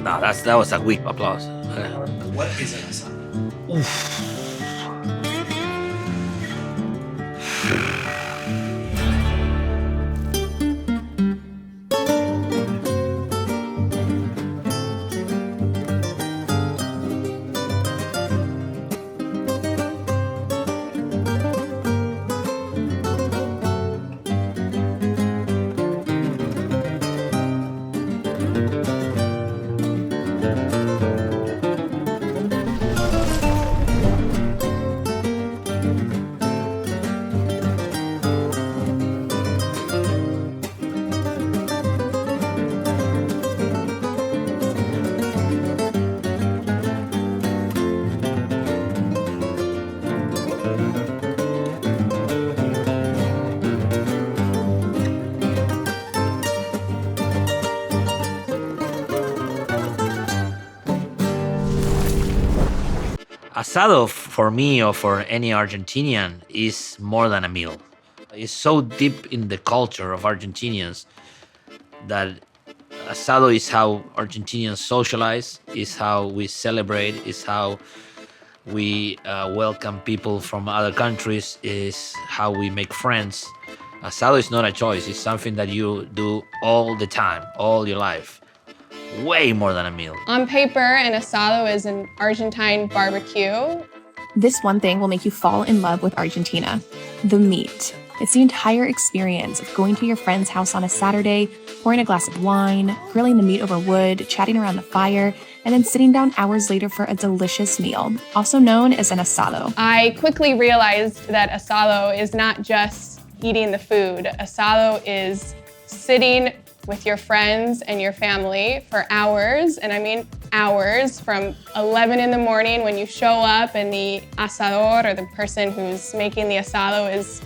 No, that was a weak applause. What is an asado? Asado, for me or for any Argentinian, is more than a meal. It's so deep in the culture of Argentinians that asado is how Argentinians socialize, is how we celebrate, is how we welcome people from other countries, is how we make friends. Asado is not a choice. It's something that you do all the time, all your life. Way more than a meal. On paper, an asado is an Argentine barbecue. This one thing will make you fall in love with Argentina: the meat. It's the entire experience of going to your friend's house on a Saturday, pouring a glass of wine, grilling the meat over wood, chatting around the fire, and then sitting down hours later for a delicious meal, also known as an asado. I quickly realized that asado is not just eating the food. Asado is sitting with your friends and your family for hours, and I mean hours, from 11 in the morning when you show up and the asador, or the person who's making the asado, is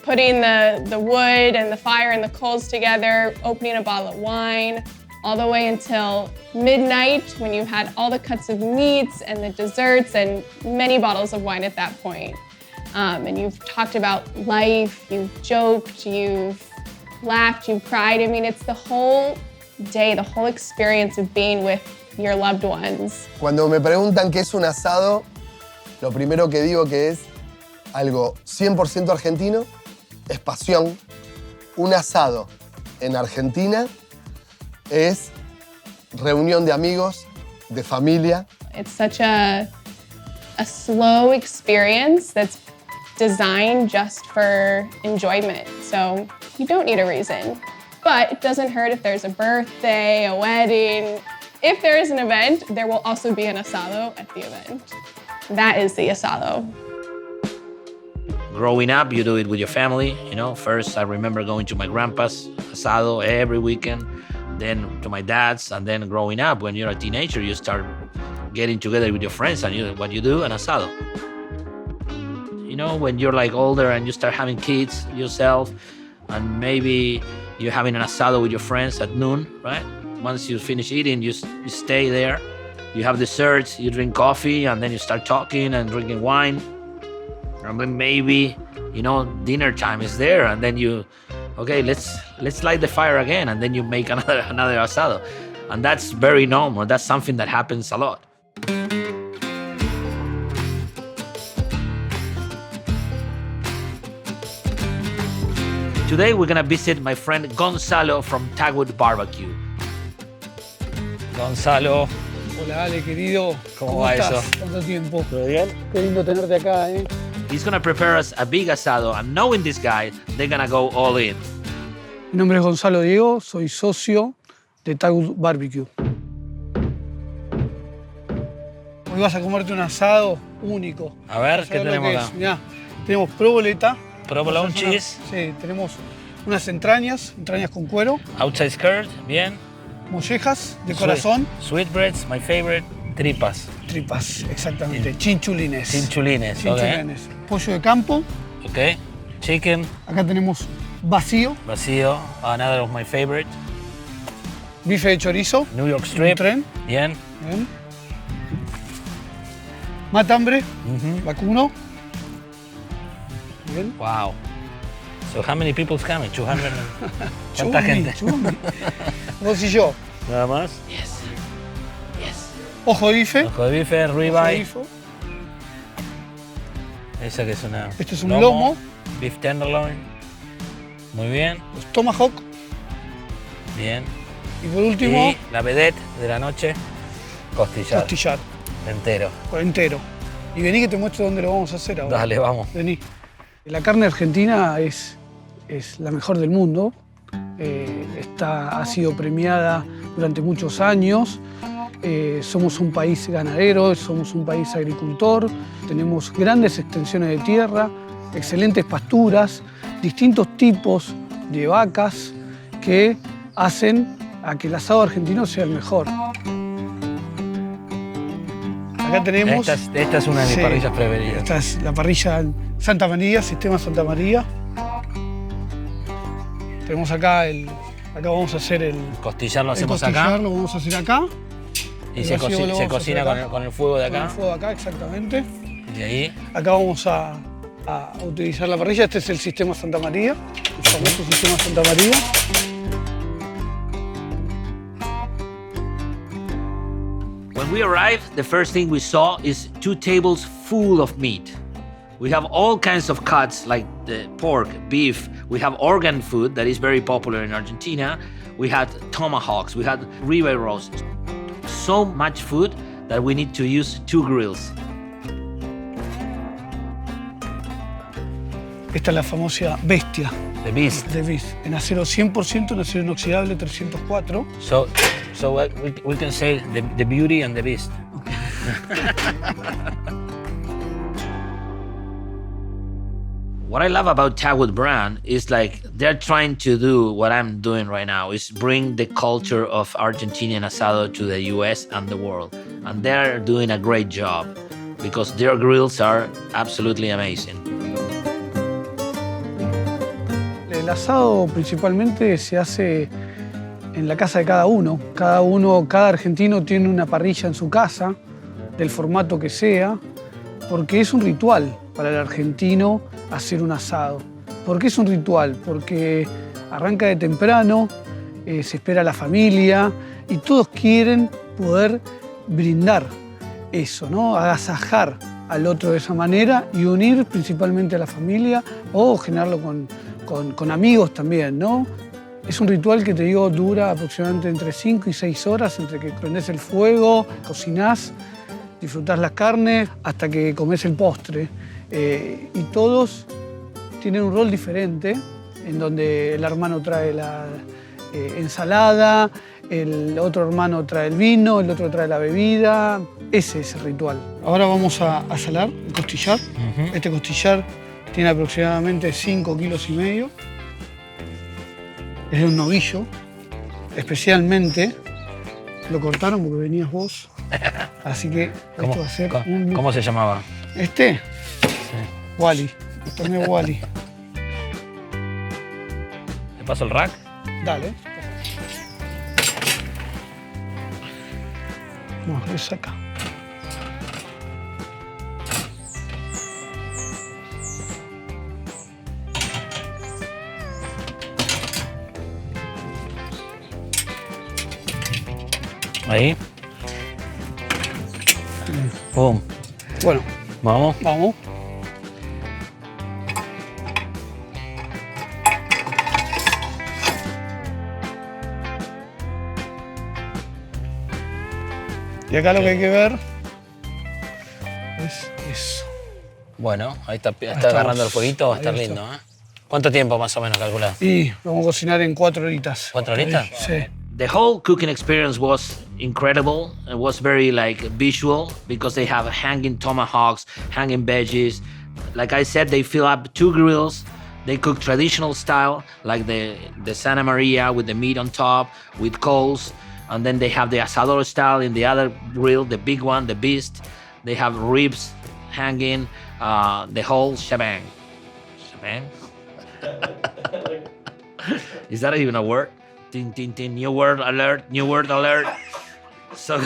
putting the wood and the fire and the coals together, opening a bottle of wine, all the way until midnight when you've had all the cuts of meats and the desserts and many bottles of wine at that point. And you've talked about life, you've joked, you've laughed, you've cried. I mean, it's the whole day, the whole experience of being with your loved ones. Cuando me preguntan qué es un asado, lo primero que digo que es algo 100% argentino, es pasión. Un asado en Argentina es reunión de amigos, de familia. It's such a slow experience that's designed just for enjoyment. So you don't need a reason. But it doesn't hurt if there's a birthday, a wedding. If there is an event, there will also be an asado at the event. That is the asado. Growing up, you do it with your family. You know, first I remember going to my grandpa's asado every weekend, then to my dad's, and then growing up, when you're a teenager, you start getting together with your friends, and what you do, an asado. You know, when you're like older and you start having kids yourself, and maybe you're having an asado with your friends at noon, right? Once you finish eating, you stay there. You have desserts, you drink coffee, and then you start talking and drinking wine. And then maybe, you know, dinner time is there, and then okay, let's light the fire again, and then you make another asado. And that's very normal. That's something that happens a lot. Today we're gonna visit my friend Gonzalo from Tagwood Barbecue. Gonzalo. Hola Ale, querido. ¿Cómo va estás? eso? ¿Cuánto tiempo? ¿Todo bien? Qué lindo tenerte acá, ¿eh? He's gonna prepare us a big asado, and knowing this guy, they're gonna go all in. Mi nombre es Gonzalo Diego, soy socio de Tagwood Barbecue. Hoy vas a comerte un asado único. A ver, Vas ¿qué lo tenemos que acá? es. Mirá, tenemos provoleta. Provolone cheese. Sí, tenemos unas entrañas con cuero, Outside skirt, bien. mollejas de corazón, Sweetbreads, my favorite. Tripas. tripas, exactamente, chinchulines. Chinchulines, Chinchulines. Pollo de campo, Okay. Chicken, acá tenemos vacío, vacío, another of my favorite. bife de chorizo, New York un strip, tren, bien. bien. Matambre, vacuno. Bien. Wow. So how many people's coming? 200. ¿Cuánta Chumi, gente? chumi. Vos y yo. Nada más. Yes. Ojo de bife. Ojo de bife, Ojo de ribeye. bife. Esa que es una... Este es un lomo. Beef tenderloin. Muy bien, Los tomahawk. bien. Y por último, Y la vedette de la noche, costillar. costillar. Entero. Por entero. Y vení que te muestro dónde lo vamos a hacer ahora. Dale, vamos. Vení. La carne argentina es la mejor del mundo. Ha sido premiada durante muchos años. Somos un país ganadero, somos un país agricultor. Tenemos grandes extensiones de tierra, excelentes pasturas, distintos tipos de vacas que hacen a que el asado argentino sea el mejor. Acá tenemos... Esta es una de mis parrillas preferidas. Esta es la parrilla Santa María, sistema Santa María. Tenemos acá acá vamos a hacer el Costillar lo el hacemos costillar, acá. lo vamos a hacer acá. Y El se, vacío lo se vamos a cocina hacer acá. con el fuego de Con el acá. fuego de acá, exactamente. Y ahí. Acá vamos a utilizar la parrilla. Este es el sistema Santa María, el famoso sistema Santa María. When we arrived, the first thing we saw is 2 tables full of meat. We have all kinds of cuts like the pork, beef. We have organ food that is very popular in Argentina. We had tomahawks, we had ribeye roast. So much food that we need to use 2 grills. Esta es la famosa bestia The beast. de beef. En acero 100%, en acero inoxidable 304. So we can say the beauty and the beast. What I love about Tagwood brand is like they're trying to do what I'm doing right now, is bring the culture of Argentinian asado to the US and the world. And they're doing a great job because their grills are absolutely amazing. El asado principalmente se hace en la casa de cada uno. Cada argentino tiene una parrilla en su casa, del formato que sea, porque es un ritual para el argentino hacer un asado. ¿Por qué es un ritual? Porque arranca de temprano, se espera a la familia y todos quieren poder brindar eso, ¿no? Agasajar al otro de esa manera y unir principalmente a la familia o generarlo con amigos también, ¿no? Es un ritual que te digo dura aproximadamente entre 5 y 6 horas, entre que prendés el fuego, cocinás, disfrutás las carnes hasta que comés el postre. Y todos tienen un rol diferente, en donde el hermano trae la ensalada, el otro hermano trae el vino, el otro trae la bebida. Ese es el ritual. Ahora vamos a salar el costillar. Este costillar tiene aproximadamente 5,5 kilos. Es de un novillo. Especialmente lo cortaron porque venías vos. Así que esto va a ser un... ¿Cómo se llamaba? ¿Este? Sí. Wally. Lo tomé Wally. ¿Le paso el rack? Dale. Vamos a ver acá. Ahí. Pum. Bueno, Vamos. vamos. Y acá lo que hay que ver es eso. Bueno, ahí está estamos. agarrando el fueguito, va a Ahí estar está. lindo, ¿eh? ¿Cuánto tiempo más o menos calculás? Y lo vamos a cocinar en 4 horitas. 4 horitas? Sí. The whole cooking experience was incredible. It was very like visual because they have hanging tomahawks, hanging veggies. Like I said, they fill up 2 grills. They cook traditional style, like the Santa Maria with the meat on top, with coals. And then they have the Asado style in the other grill, the big one, the beast. They have ribs hanging, the whole shebang. Shebang? Is that even a word? Tin, tin, tin, new word alert, new word alert. So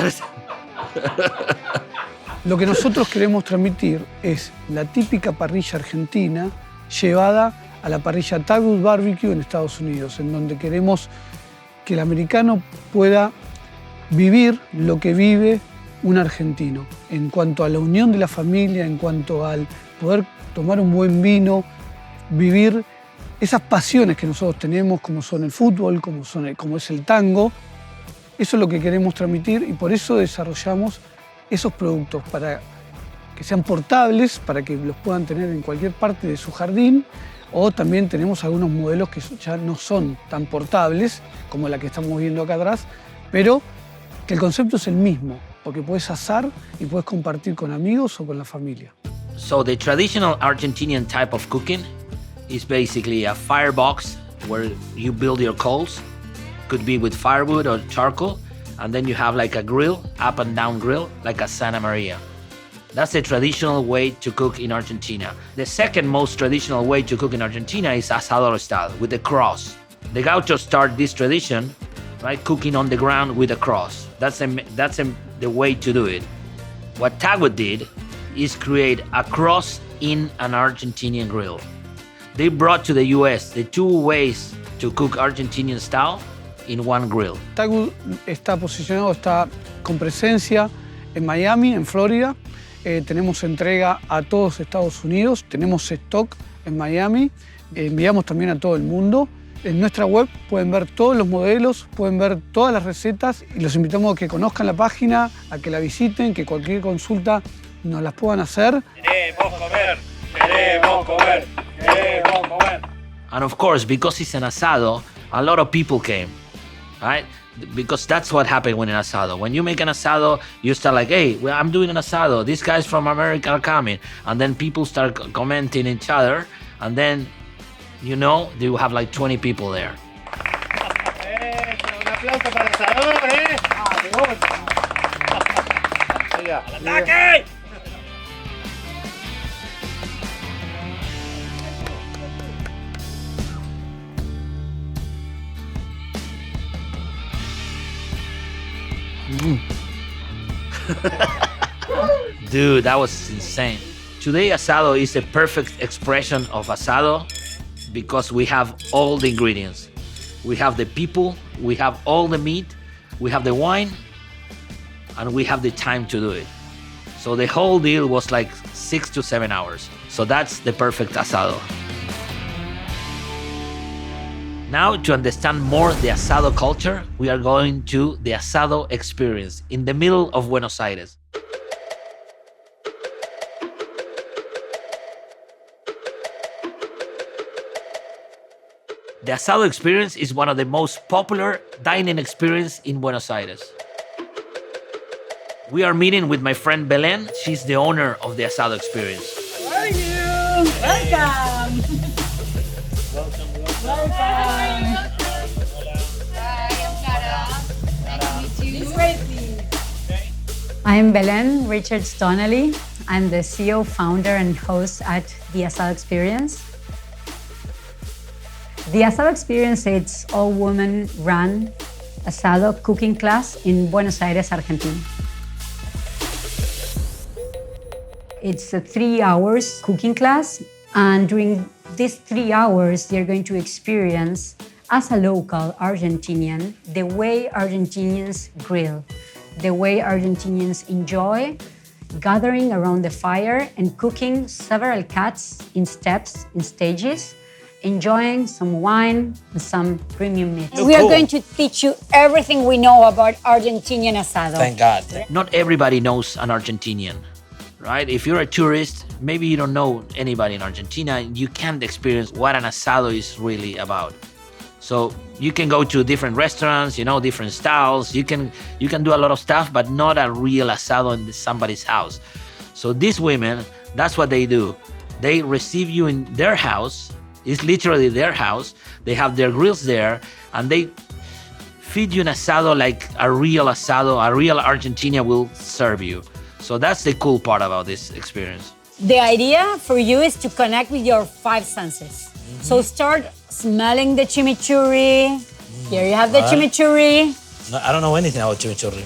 Lo que nosotros queremos transmitir es la típica parrilla argentina llevada a la parrilla Tagwood Barbecue en Estados Unidos, en donde queremos que el americano pueda vivir lo que vive un argentino, en cuanto a la unión de la familia, en cuanto al poder tomar un buen vino, vivir esas pasiones que nosotros tenemos, como son el fútbol, como es el tango. Eso es lo que queremos transmitir y por eso desarrollamos esos productos para que sean portables, para que los puedan tener en cualquier parte de su jardín, o también tenemos algunos modelos que ya no son tan portables, como la que estamos viendo acá atrás, pero que el concepto es el mismo, porque puedes asar y puedes compartir con amigos o con la familia. So the traditional Argentinian type of cooking is basically a firebox where you build your coals. Could be with firewood or charcoal, and then you have like a grill, up and down grill, like a Santa Maria. That's the traditional way to cook in Argentina. The second most traditional way to cook in Argentina is asado style, with the cross. The gauchos start this tradition, right, cooking on the ground with a cross. That's the way to do it. What Tago did is create a cross in an Argentinian grill. They brought to the US the two ways to cook Argentinian style in one grill. Tagu está posicionado, está con presencia en Miami, en Florida. Tenemos entrega a todos Estados Unidos, tenemos stock en Miami, enviamos también a todo el mundo. En nuestra web pueden ver todos los modelos, pueden ver todas las recetas y los invitamos a que conozcan la página, a que la visiten, que cualquier consulta nos las puedan hacer. Queremos comer, queremos comer, queremos comer. And of course, because it's an asado, a lot of people came, right? Because that's what happened when an asado. When you make an asado, you start like, hey, well, I'm doing an asado. These guys from America are coming. And then people start commenting each other. And then, you know, you have like 20 people there. Un aplauso para el asador, ¿eh? ¡Ah, qué bueno! ¡Al ataque! Dude, that was insane. Today, asado is the perfect expression of asado because we have all the ingredients. We have the people, we have all the meat, we have the wine, and we have the time to do it. So the whole deal was like 6 to 7 hours. So that's the perfect asado. Now, to understand more the asado culture, we are going to the asado experience in the middle of Buenos Aires. The asado experience is one of the most popular dining experiences in Buenos Aires. We are meeting with my friend Belen. She's the owner of the asado experience. How are you? Welcome. Welcome. Hi, I'm Clara. Nice to meet you. This way, please. I'm Belen Richards Donnelly. I'm the CEO, founder, and host at the Asado Experience. The Asado Experience is an all-woman run asado cooking class in Buenos Aires, Argentina. It's a 3 hours cooking class, and during these 3 hours, you're going to experience, as a local Argentinian, the way Argentinians grill, the way Argentinians enjoy gathering around the fire and cooking several cuts in steps, in stages, enjoying some wine and some premium meat. We are going to teach you everything we know about Argentinian asado. Thank God. Not everybody knows an Argentinian, right? If you're a tourist, maybe you don't know anybody in Argentina, you can't experience what an asado is really about. So you can go to different restaurants, you know, different styles. You can do a lot of stuff, but not a real asado in somebody's house. So these women, that's what they do. They receive you in their house. It's literally their house. They have their grills there, and they feed you an asado like a real Argentina will serve you. So that's the cool part about this experience. The idea for you is to connect with your 5 senses. So start smelling the chimichurri. Here you have the chimichurri. No, I don't know anything about chimichurri.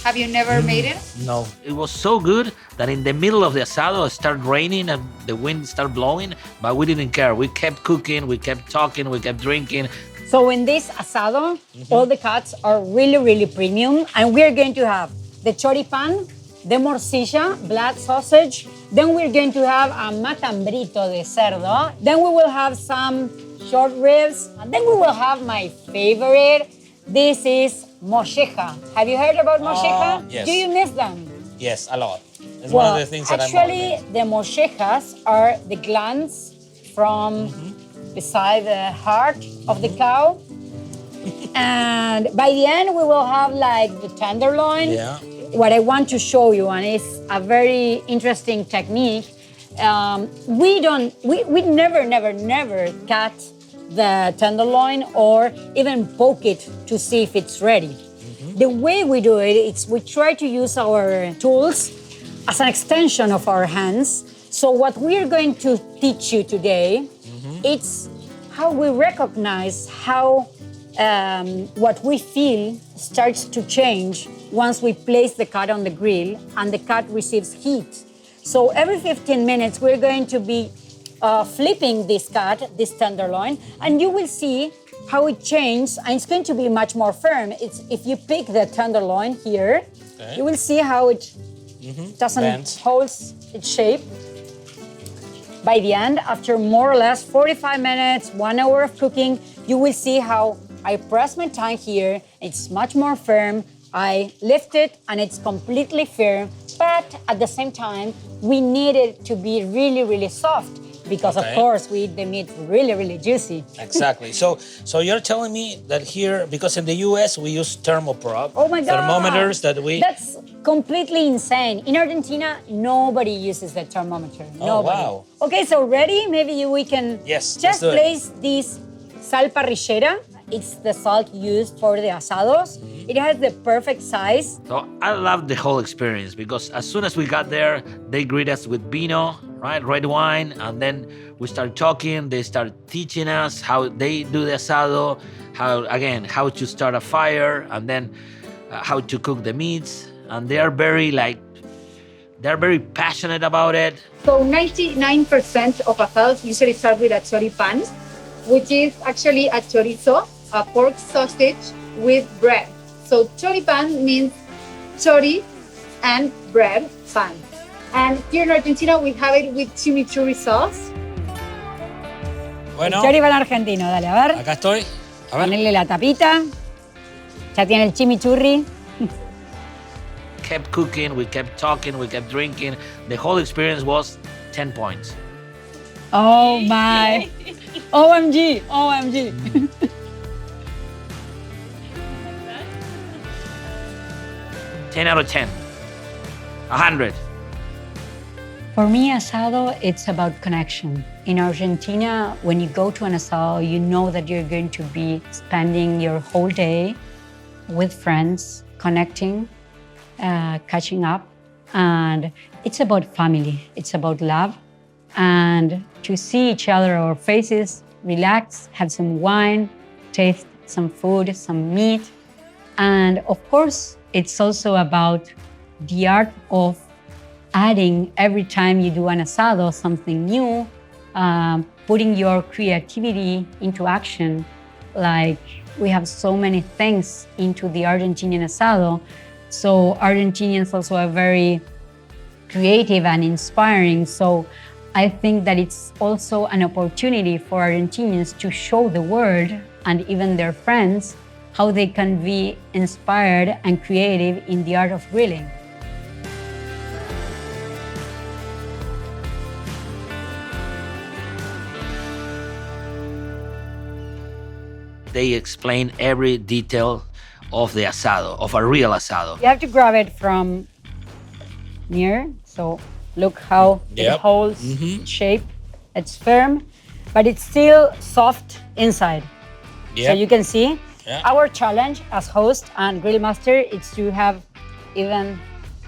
Have you never made it? No. It was so good that in the middle of the asado, it started raining and the wind started blowing, but we didn't care. We kept cooking, we kept talking, we kept drinking. So in this asado, all the cuts are really, really premium. And we're going to have the choripan, the morcilla, blood sausage. Then we're going to have a matambrito de cerdo. Then we will have some short ribs. And then we will have my favorite. This is molleja. Have you heard about molleja? Yes. Do you miss them? Yes, a lot. It's Well, one of the things that actually, the mollejas are the glands from beside the heart of the cow. And by the end, we will have like the tenderloin. Yeah. What I want to show you, and it's a very interesting technique. We never cut the tenderloin or even poke it to see if it's ready. The way we do it is we try to use our tools as an extension of our hands. So what we're going to teach you today, it's how we recognize how what we feel starts to change once we place the cut on the grill and the cut receives heat. So every 15 minutes, we're going to be flipping this cut, this tenderloin, and you will see how it changes, and it's going to be much more firm. It's, if you pick the tenderloin here, you will see how it doesn't hold its shape. By the end, after more or less 45 minutes, 1 hour of cooking, you will see how I press my tongue here, it's much more firm. I lift it and it's completely firm, but at the same time, we need it to be really, really soft because of course we eat the meat really, really juicy. Exactly. So you're telling me that here, because in the US we use thermoprop, Oh my God. thermometers that we... That's completely insane. In Argentina, nobody uses the thermometer. Oh, Nobody. wow. Okay, so ready? Maybe we can Yes, let's just do it. place this sal parrillera. It's the salt used for the asados. It has the perfect size. So I love the whole experience because as soon as we got there, they greet us with vino, right, red wine, and then we start talking. They start teaching us how they do the asado, how to start a fire, and then how to cook the meats. And they are very passionate about it. So 99% of asados usually start with a choripan, which is actually a chorizo, a pork sausage with bread. So choripan means chori and bread, pan. And here in Argentina, we have it with chimichurri sauce. Bueno, Choripan argentino, dale, a ver. acá estoy. A ver. Ponerle la tapita. Ya tiene el chimichurri. Kept cooking, we kept talking, we kept drinking. The whole experience was 10 points. Oh my. OMG, OMG. 10 out of 10. 100. For me, asado, it's about connection. In Argentina, when you go to an asado, you know that you're going to be spending your whole day with friends, connecting, catching up. And it's about family, it's about love. And to see each other, our faces, relax, have some wine, taste some food, some meat. And of course, it's also about the art of adding every time you do an asado something new, putting your creativity into action. Like we have so many things into the Argentinian asado. So Argentinians also are very creative and inspiring. So I think that it's also an opportunity for Argentinians to show the world and even their friends how they can be inspired and creative in the art of grilling. They explain every detail of the asado, of a real asado. You have to grab it from near. So look how it holds its shape. It's firm, but it's still soft inside. So you can see our challenge as host and grill master is to have even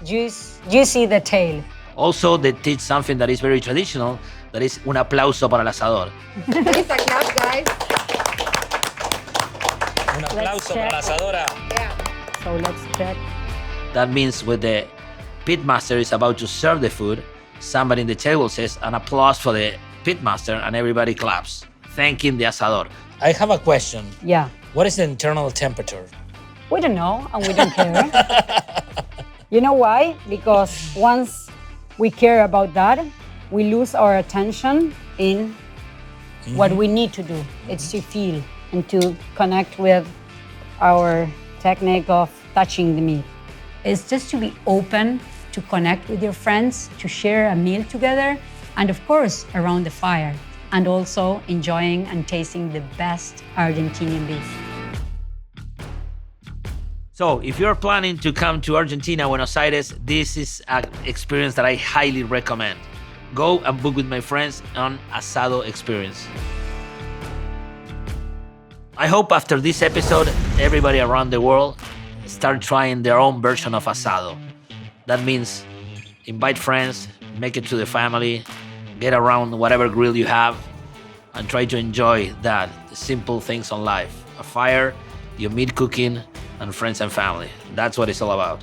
juicy the tail. Also, they teach something that is very traditional, that is un aplauso para el asador. It's a clap, guys. Un aplauso para la asadora. So let's check. That means when the pitmaster is about to serve the food, somebody in the table says an applause for the pitmaster and everybody claps, thanking the asador. I have a question. Yeah. What is the internal temperature? We don't know and we don't care. You know why? Because once we care about that, we lose our attention in what we need to do. It's to feel and to connect with our technique of touching the meat. It's just to be open, to connect with your friends, to share a meal together, and of course, around the fire, and also enjoying and tasting the best Argentinian beef. So if you're planning to come to Argentina, Buenos Aires, this is an experience that I highly recommend. Go and book with my friends on Asado experience. I hope after this episode, everybody around the world start trying their own version of asado. That means invite friends, make it to the family, get around whatever grill you have, and try to enjoy that, the simple things on life. A fire, your meat cooking, and friends and family. That's what it's all about.